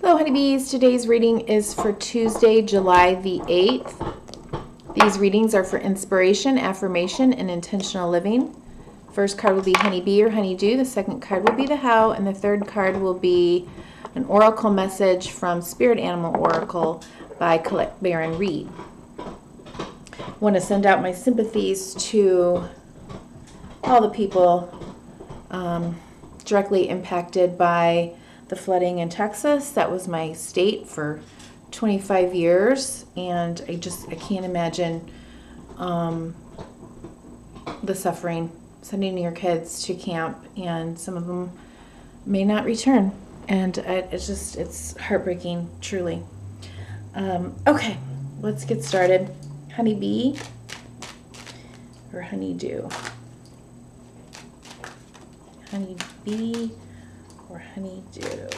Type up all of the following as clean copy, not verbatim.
Hello, honeybees. Today's reading is for Tuesday, July the 8th. These readings are for inspiration, affirmation, and intentional living. First card will be honeybee or honeydew. The second card will be the how, and the third card will be an oracle message from Spirit Animal Oracle by Colette Baron Reed. I want to send out my sympathies to all the people directly impacted by the flooding in Texas. That was my state for 25 years, and I can't imagine the suffering, sending your kids to camp, and some of them may not return, and it's heartbreaking, truly. Okay, let's get started. Honeybee or honeydew? Honeybee or honeydew?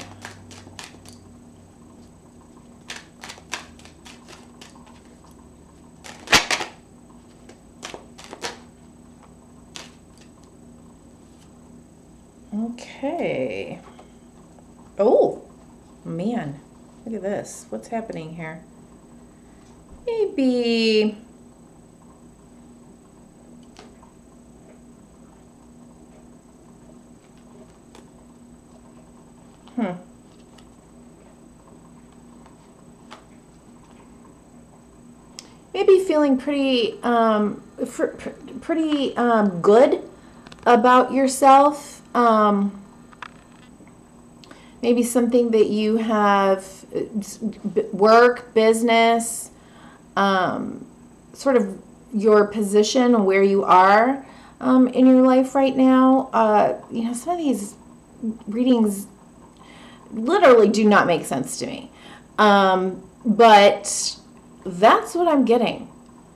Okay. Oh, man. Look at this. What's happening here? Maybe... Maybe feeling pretty good about yourself. Maybe something that you have, work, business, sort of your position, where you are in your life right now. Some of these readings literally do not make sense to me. But that's what I'm getting.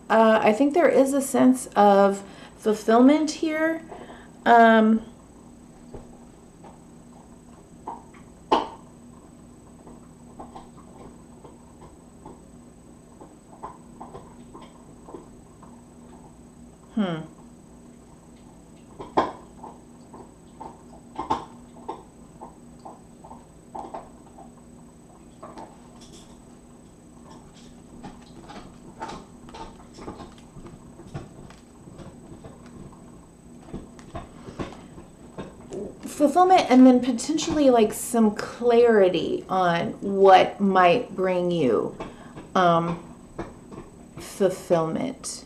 I think there is a sense of fulfillment here. Fulfillment, and then potentially like some clarity on what might bring you fulfillment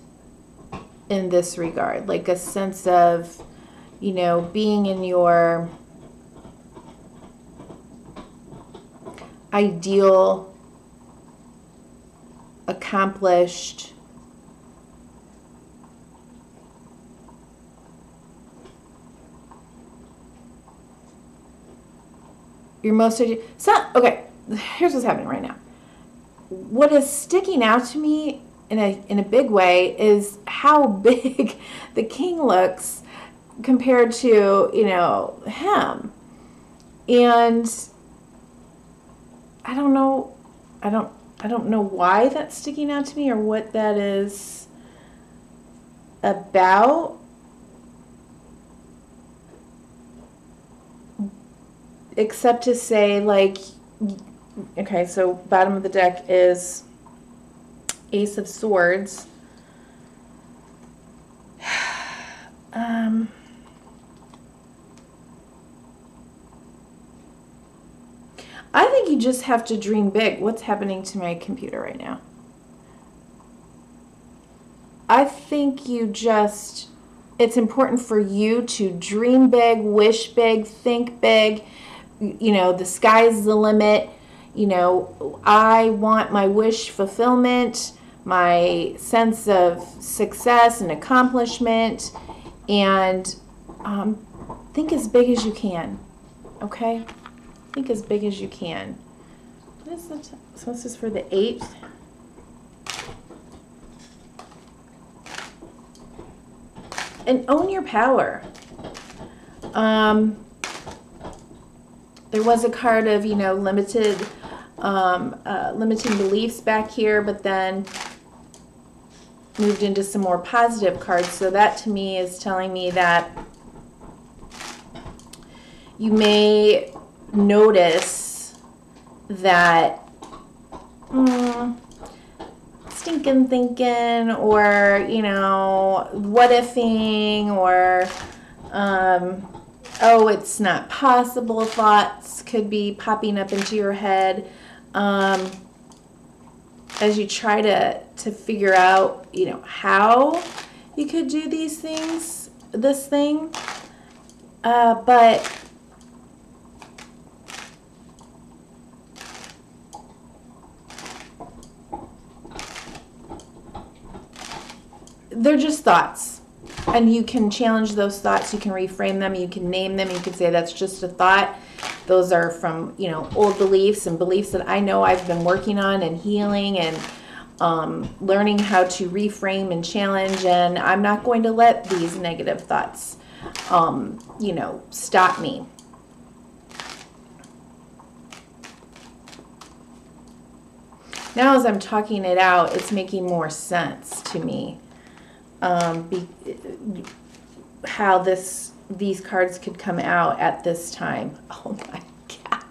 in this regard, like a sense of, being in your ideal, accomplished, your most okay, here's what's happening right now. What is sticking out to me in a big way is how big the king looks compared to, him. And I don't know why that's sticking out to me or what that is about. Except to say, like, okay, so bottom of the deck is Ace of Swords. I think you just have to dream big. What's happening to my computer right now? I think it's important for you to dream big, wish big, think big. The sky's the limit. I want my wish fulfillment, my sense of success and accomplishment, and think as big as you can, okay? Think as big as you can. What is that? So this is for the 8th. And own your power. There was a card of, limiting beliefs back here, but then moved into some more positive cards. So that to me is telling me that you may notice that stinking thinking, or, what ifing, or, oh, it's not possible thoughts could be popping up into your head as you try to figure out, how you could do this thing. But they're just thoughts, and you can challenge those thoughts. You can reframe them. You can name them. You can say that's just a thought. Those are from, old beliefs and beliefs that I know I've been working on and healing and learning how to reframe and challenge. And I'm not going to let these negative thoughts, stop me. Now, as I'm talking it out, it's making more sense to me. How these cards could come out at this time. Oh my God.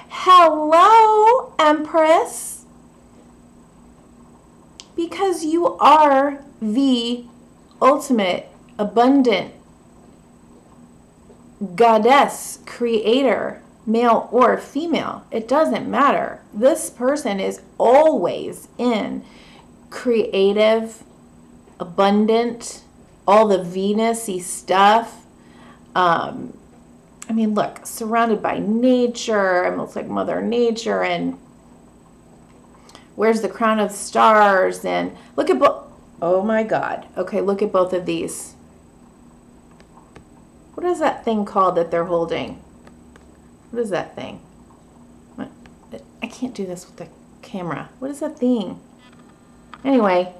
Hello, Empress. Because you are the ultimate, abundant goddess, creator, male or female. It doesn't matter. This person is always in creative, abundant, all the Venus-y stuff. Look, surrounded by nature, almost like Mother Nature, and where's the crown of stars, and look at oh my God. Okay, look at both of these. What is that thing called that they're holding? What is that thing? What? I can't do this with the camera. What is that thing? Anyway.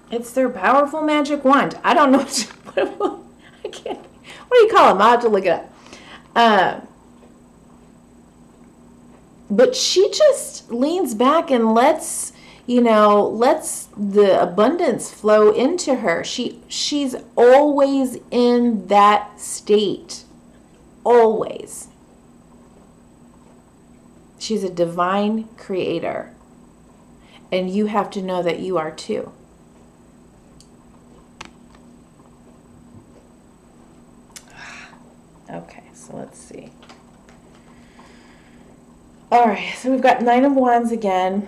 It's their powerful magic wand. I don't know I can't. What do you call them? I'll have to look it up. But she just leans back and lets the abundance flow into her. She's always in that state. Always. She's a divine creator. And you have to know that you are too. Okay, so let's see. All right, so we've got Nine of Wands again.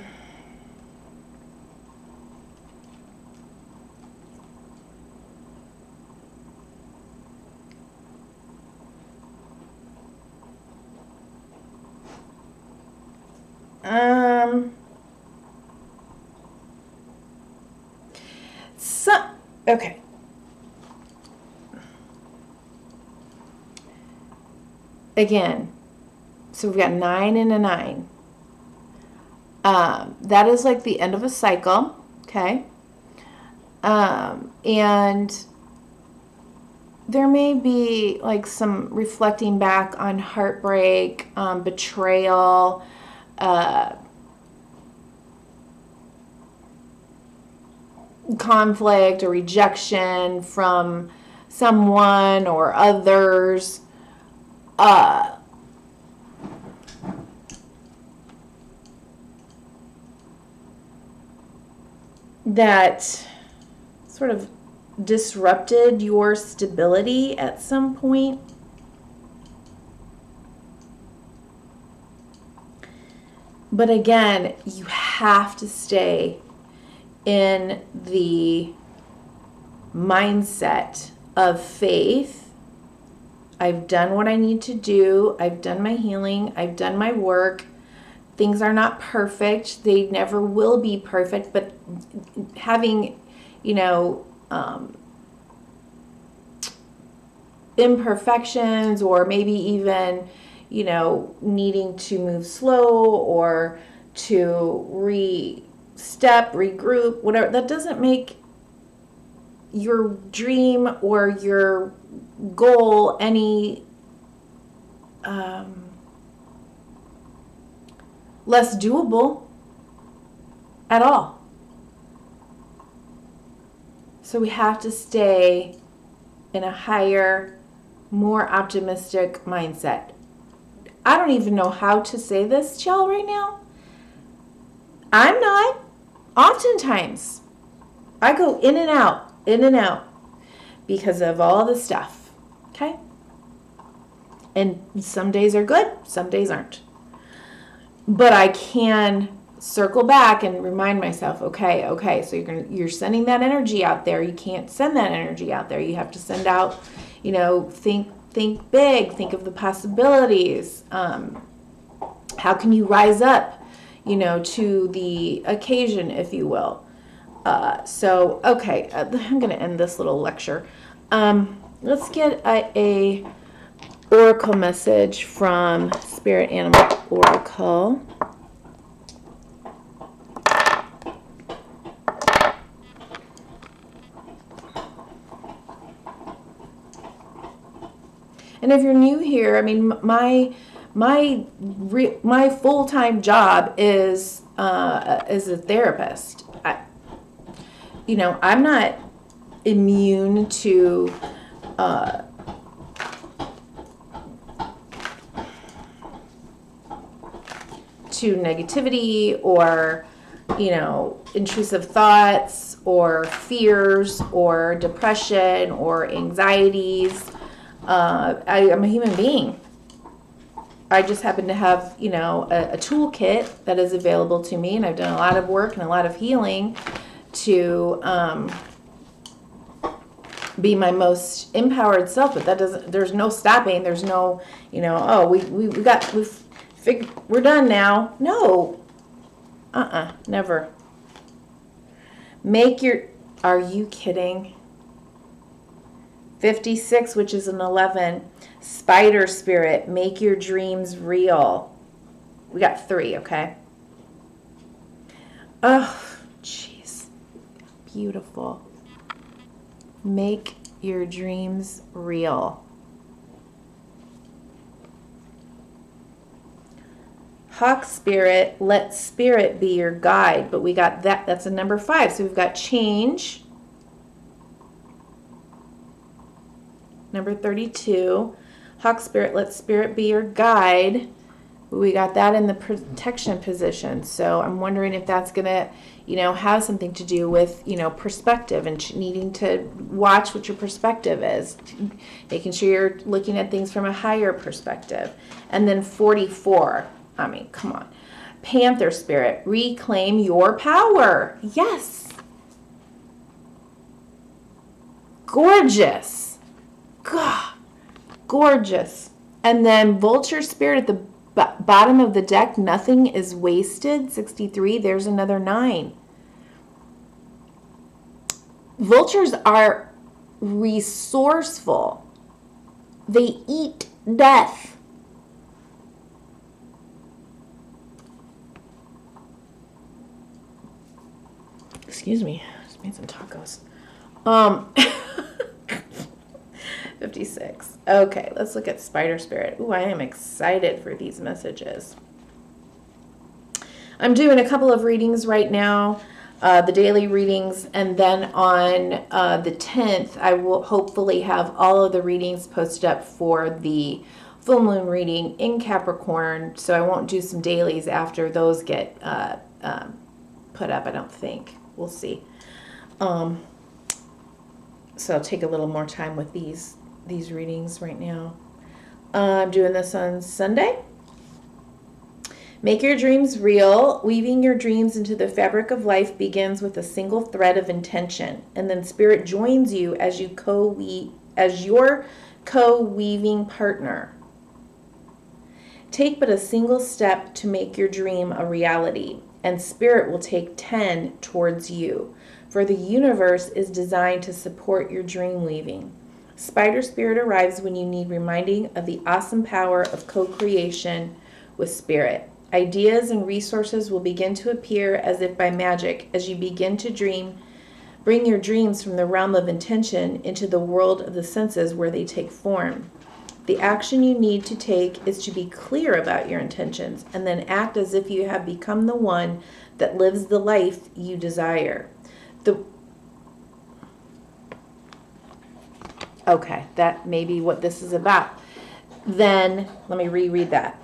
Okay. Again, so we've got 9 and a 9. That is like the end of a cycle, okay? And there may be like some reflecting back on heartbreak, betrayal, conflict or rejection from someone or others. That sort of disrupted your stability at some point. But again, you have to stay in the mindset of faith. I've done what I need to do. I've done my healing. I've done my work. Things are not perfect. They never will be perfect, but having, imperfections, or maybe even, needing to move slow or to regroup, whatever, that doesn't make your dream or your goal any less doable at all. So we have to stay in a higher, more optimistic mindset. I don't even know how to say this to y'all right now. I'm not. Oftentimes, I go in and out because of all the stuff. Okay? And some days are good, some days aren't. But I can circle back and remind myself, okay, so you're sending that energy out there. You can't send that energy out there. You have to send out, think big, think of the possibilities. How can you rise up, to the occasion, if you will. Okay, I'm going to end this little lecture. Let's get a oracle message from Spirit Animal Oracle. And if you're new here, I mean, my full-time job is a therapist. I'm not immune to negativity or intrusive thoughts or fears or depression or anxieties. I'm a human being. I just happen to have, a toolkit that is available to me, and I've done a lot of work and a lot of healing to be my most empowered self. But there's no stopping. There's no, we're done now. No. Never. Are you kidding? 56, which is an 11. Spider spirit, make your dreams real. We got 3, okay? Oh, jeez. Beautiful. Make your dreams real. Hawk spirit, let spirit be your guide. But we got that. That's a number 5. So we've got change. Number 32. Hawk spirit, let spirit be your guide. We got that in the protection position. So I'm wondering if that's going to, have something to do with, perspective and needing to watch what your perspective is. Making sure you're looking at things from a higher perspective. And then 44. I mean, come on. Panther spirit, reclaim your power. Yes. Gorgeous. God, gorgeous. And then vulture spirit at the bottom of the deck, nothing is wasted. 63, there's another 9. Vultures are resourceful. They eat death. Excuse me, I just made some tacos. 56. Okay, let's look at spider spirit. Ooh, I am excited for these messages. I'm doing a couple of readings right now, the daily readings, and then on the 10th, I will hopefully have all of the readings posted up for the full moon reading in Capricorn, so I won't do some dailies after those get put up, I don't think. We'll see. So I'll take a little more time with these readings right now. I'm doing this on Sunday. Make your dreams real. Weaving your dreams into the fabric of life begins with a single thread of intention, and then spirit joins you as your co-weaving partner. Take but a single step to make your dream a reality, and spirit will take 10 towards you, for the universe is designed to support your dream weaving. Spider spirit arrives when you need reminding of the awesome power of co-creation with spirit. Ideas and resources will begin to appear as if by magic as you begin to dream. Bring your dreams from the realm of intention into the world of the senses where they take form. The action you need to take is to be clear about your intentions and then act as if you have become the one that lives the life you desire. Okay, that may be what this is about. Then let me reread that.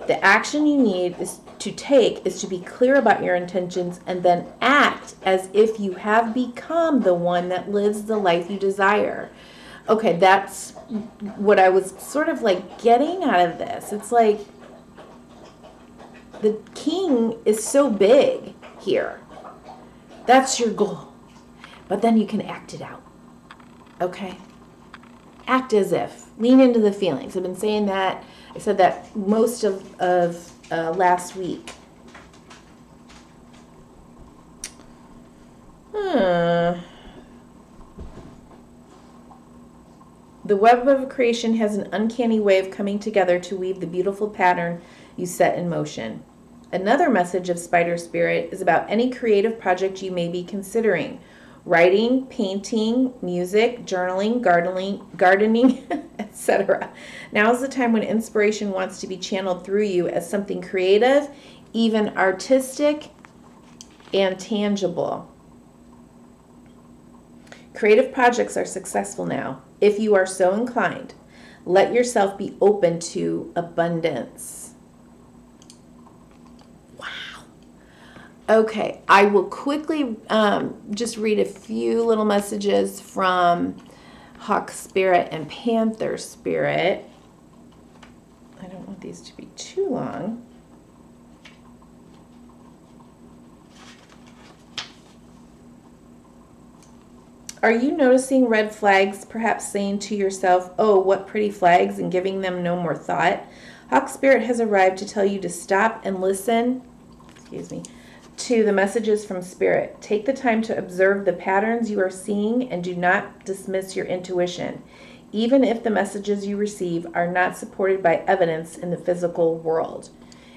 The action you need is to be clear about your intentions and then act as if you have become the one that lives the life you desire. Okay, that's what I was sort of like getting out of this. It's like the king is so big here. That's your goal. But then you can act it out. Okay? Act as if. Lean into the feelings. I've been saying that. I said that most of last week. The web of creation has an uncanny way of coming together to weave the beautiful pattern you set in motion. Another message of Spider Spirit is about any creative project you may be considering. Writing, painting, music, journaling, gardening, etc. Now is the time when inspiration wants to be channeled through you as something creative, even artistic, and tangible. Creative projects are successful now. If you are so inclined, let yourself be open to abundance. Wow. Okay, I will quickly just read a few little messages from Hawk Spirit and Panther Spirit. I don't want these to be too long. Are you noticing red flags, perhaps saying to yourself, oh, what pretty flags, and giving them no more thought? Hawk Spirit has arrived to tell you to stop and listen, to the messages from Spirit. Take the time to observe the patterns you are seeing and do not dismiss your intuition, even if the messages you receive are not supported by evidence in the physical world.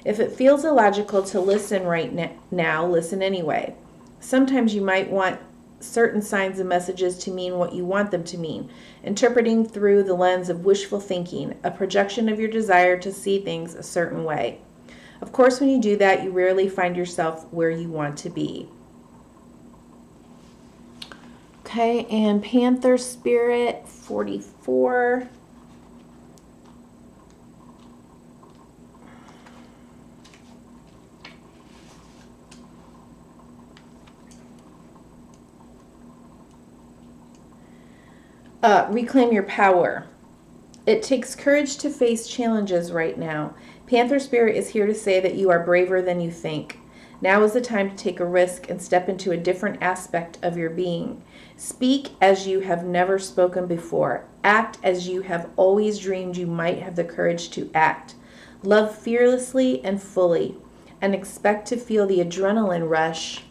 If it feels illogical to listen right now, listen anyway. Sometimes you might want certain signs and messages to mean what you want them to mean, interpreting through the lens of wishful thinking, a projection of your desire to see things a certain way. Of course, when you do that, you rarely find yourself where you want to be. Okay, and Panther Spirit 44. Reclaim your power. It takes courage to face challenges right now. Panther Spirit is here to say that you are braver than you think. Now is the time to take a risk and step into a different aspect of your being. Speak as you have never spoken before. Act as you have always dreamed you might have the courage to act. Love fearlessly and fully, and expect to feel the adrenaline rush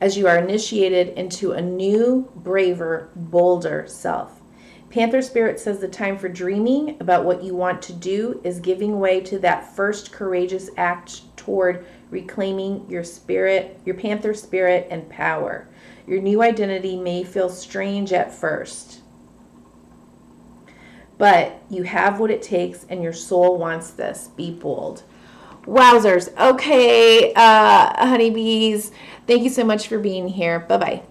as you are initiated into a new, braver, bolder self. Panther Spirit says the time for dreaming about what you want to do is giving way to that first courageous act toward reclaiming your spirit, your Panther Spirit and power. Your new identity may feel strange at first, but you have what it takes and your soul wants this. Be bold. Wowzers. Okay, honeybees. Thank you so much for being here. Bye-bye.